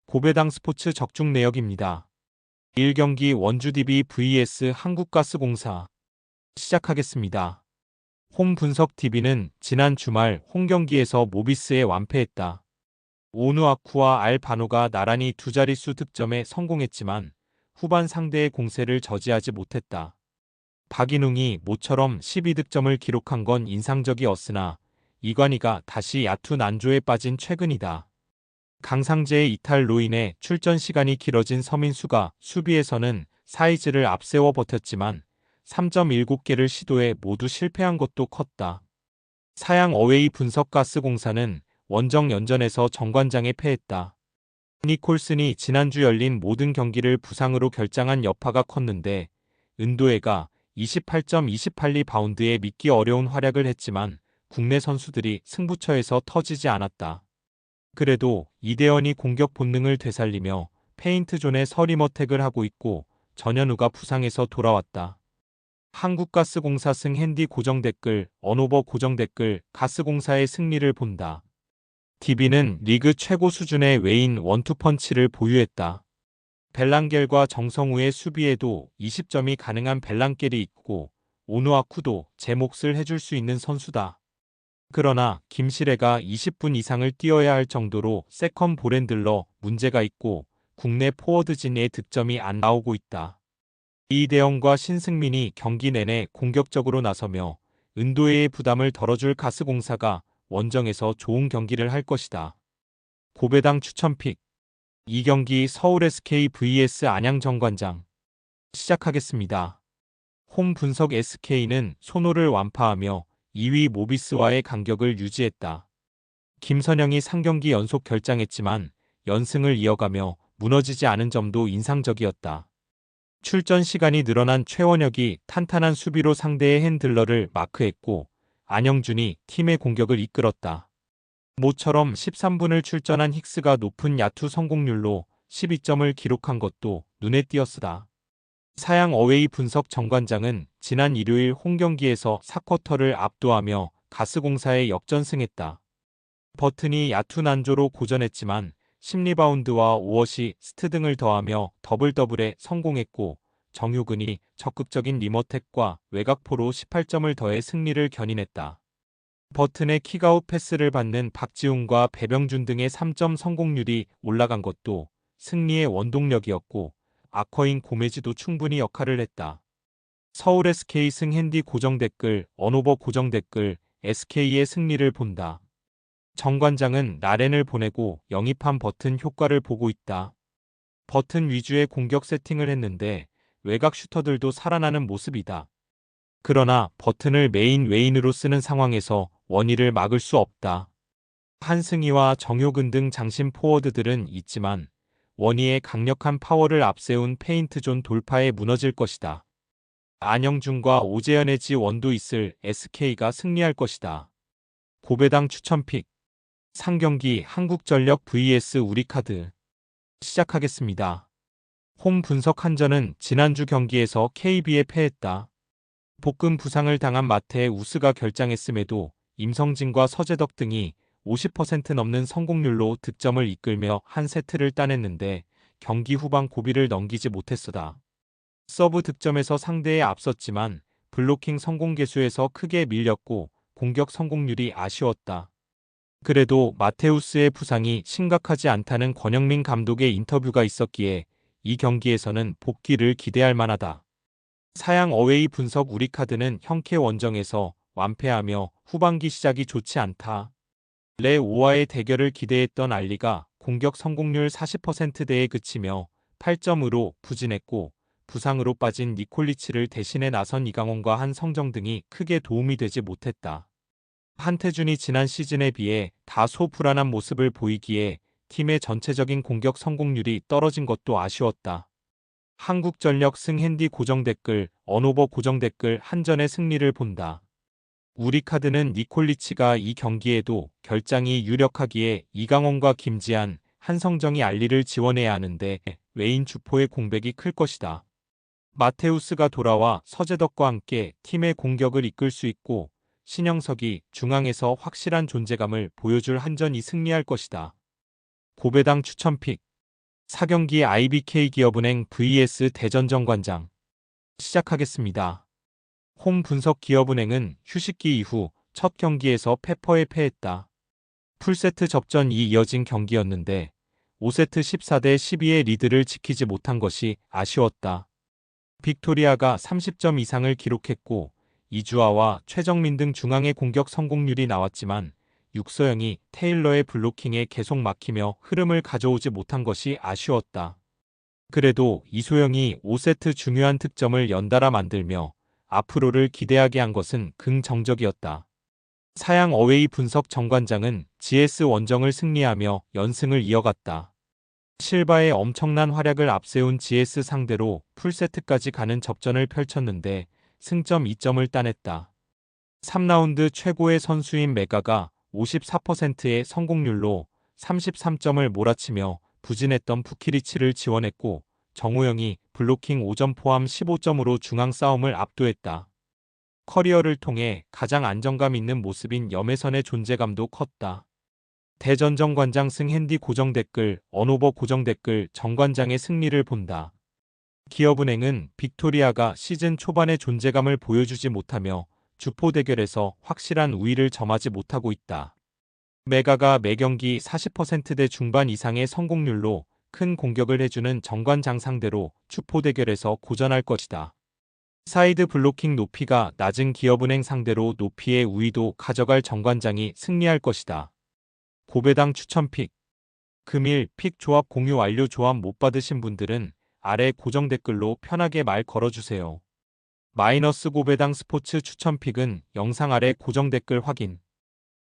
고배당 스포츠 적중 내역입니다. 1경기 원주DB vs 한국가스공사 시작하겠습니다. 홈 분석 DB는 지난 주말 홈경기에서 모비스에 완패했다. 오누아쿠와 알바노가 나란히 두 자릿수 득점에 성공했지만 후반 상대의 공세를 저지하지 못했다. 박인웅이 모처럼 12득점을 기록한 건 인상적이었으나 이관희가 다시 얕은 난조에 빠진 최근이다. 강상재의 이탈로 인해 출전 시간이 길어진 서민수가 수비에서는 사이즈를 앞세워 버텼지만 3.7개를 시도해 모두 실패한 것도 컸다. 사양 어웨이 분석가스공사는 원정 연전에서 정관장에 패했다. 니콜슨이 지난주 열린 모든 경기를 부상으로 결장한 여파가 컸는데 은도해가 28.28리바운드에 믿기 어려운 활약을 했지만 국내 선수들이 승부처에서 터지지 않았다. 그래도 이대현이 공격 본능을 되살리며 페인트존에 서리머택을 하고 있고 전현우가 부상에서 돌아왔다. 한국가스공사 승 핸디 고정 댓글, 언오버 고정 댓글, 가스공사의 승리를 본다. DB는 리그 최고 수준의 외인 원투펀치를 보유했다. 벨랑겔과 정성우의 수비에도 20점이 가능한 벨랑겔이 있고 오누아쿠도 제 몫을 해줄 수 있는 선수다. 그러나 김시래가 20분 이상을 뛰어야 할 정도로 세컨 볼핸들러 문제가 있고 국내 포워드진의 득점이 안 나오고 있다. 이대영과 신승민이 경기 내내 공격적으로 나서며 은도해의 부담을 덜어줄 가스공사가 원정에서 좋은 경기를 할 것이다. 고배당 추천픽 2경기 서울 SK vs 안양 정관장 시작하겠습니다. 홈 분석 SK는 손호를 완파하며 2위 모비스와의 간격을 유지했다. 김선영이 3경기 연속 결장했지만 연승을 이어가며 무너지지 않은 점도 인상적이었다. 출전 시간이 늘어난 최원혁이 탄탄한 수비로 상대의 핸들러를 마크했고 안영준이 팀의 공격을 이끌었다. 모처럼 13분을 출전한 힉스가 높은 야투 성공률로 12점을 기록한 것도 눈에 띄었으다. 사양 어웨이 분석 정관장은 지난 일요일 홈경기에서 4쿼터를 압도하며 가스공사에 역전승했다. 버튼이 야투 난조로 고전했지만 10리바운드와 5어시스트 등을 더하며 더블더블에 성공했고 정효근이 적극적인 리머텍과 외곽포로 18점을 더해 승리를 견인했다. 버튼의 킥아웃 패스를 받는 박지훈과 배병준 등의 3점 성공률이 올라간 것도 승리의 원동력이었고 아커인 고메지도 충분히 역할을 했다. 서울 SK 승 핸디 고정 댓글, 언오버 고정 댓글, SK의 승리를 본다. 정관장은 나렌을 보내고 영입한 버튼 효과를 보고 있다. 버튼 위주의 공격 세팅을 했는데 외곽 슈터들도 살아나는 모습이다. 그러나 버튼을 메인 외인으로 쓰는 상황에서 원희를 막을 수 없다. 한승희와 정효근 등 장신 포워드들은 있지만 원희의 강력한 파워를 앞세운 페인트존 돌파에 무너질 것이다. 안영준과 오재현의 지원도 있을 SK가 승리할 것이다. 고배당 추천픽 3경기 한국전력 vs 우리카드 시작하겠습니다. 홈 분석 한전은 지난주 경기에서 KB에 패했다. 복근 부상을 당한 마테의 우스가 결장했음에도 임성진과 서재덕 등이 50% 넘는 성공률로 득점을 이끌며 한 세트를 따냈는데 경기 후반 고비를 넘기지 못했으다. 서브 득점에서 상대에 앞섰지만 블로킹 성공 개수에서 크게 밀렸고 공격 성공률이 아쉬웠다. 그래도 마테우스의 부상이 심각하지 않다는 권영민 감독의 인터뷰가 있었기에 이 경기에서는 복귀를 기대할 만하다. 사양 어웨이 분석 우리카드는 형케 원정에서 완패하며 후반기 시작이 좋지 않다. 레 오와의 대결을 기대했던 알리가 공격 성공률 40%대에 그치며 8점으로 부진했고 부상으로 빠진 니콜리치를 대신해 나선 이강원과 한성정 등이 크게 도움이 되지 못했다. 한태준이 지난 시즌에 비해 다소 불안한 모습을 보이기에 팀의 전체적인 공격 성공률이 떨어진 것도 아쉬웠다. 한국전력 승 핸디 고정 댓글, 언오버 고정 댓글 한전의 승리를 본다. 우리카드는 니콜리치가 이 경기에도 결장이 유력하기에 이강원과 김지한, 한성정이 알리를 지원해야 하는데 외인 주포의 공백이 클 것이다. 마테우스가 돌아와 서재덕과 함께 팀의 공격을 이끌 수 있고 신영석이 중앙에서 확실한 존재감을 보여줄 한전이 승리할 것이다. 고배당 추천픽 4경기 IBK 기업은행 vs 대전정관장 시작하겠습니다. 홈 분석 기업은행은 휴식기 이후 첫 경기에서 페퍼에 패했다. 풀세트 접전이 이어진 경기였는데 5세트 14대 12의 리드를 지키지 못한 것이 아쉬웠다. 빅토리아가 30점 이상을 기록했고 이주아와 최정민 등 중앙의 공격 성공률이 나왔지만 육서영이 테일러의 블로킹에 계속 막히며 흐름을 가져오지 못한 것이 아쉬웠다. 그래도 이소영이 5세트 중요한 득점을 연달아 만들며 앞으로를 기대하게 한 것은 긍정적이었다. 사양 어웨이 분석 정관장은 GS 원정을 승리하며 연승을 이어갔다. 실바의 엄청난 활약을 앞세운 GS 상대로 풀세트까지 가는 접전을 펼쳤는데 승점 2점을 따냈다. 3라운드 최고의 선수인 메가가 54%의 성공률로 33점을 몰아치며 부진했던 부키리치를 지원했고 정우영이 블로킹 5점 포함 15점으로 중앙 싸움을 압도했다. 커리어를 통해 가장 안정감 있는 모습인 염혜선의 존재감도 컸다. 대전정관장 승 핸디 고정 댓글 언오버 고정 댓글 정관장의 승리를 본다. 기업은행은 빅토리아가 시즌 초반에 존재감을 보여주지 못하며 주포 대결에서 확실한 우위를 점하지 못하고 있다. 메가가 매경기 40%대 중반 이상의 성공률로 큰 공격을 해주는 정관장 상대로 주포 대결에서 고전할 것이다. 사이드 블로킹 높이가 낮은 기업은행 상대로 높이의 우위도 가져갈 정관장이 승리할 것이다. 고배당 추천픽. 금일 픽 조합 공유 완료. 조합 못 받으신 분들은 아래 고정 댓글로 편하게 말 걸어주세요. 마이너스 고배당 스포츠 추천픽은 영상 아래 고정 댓글 확인.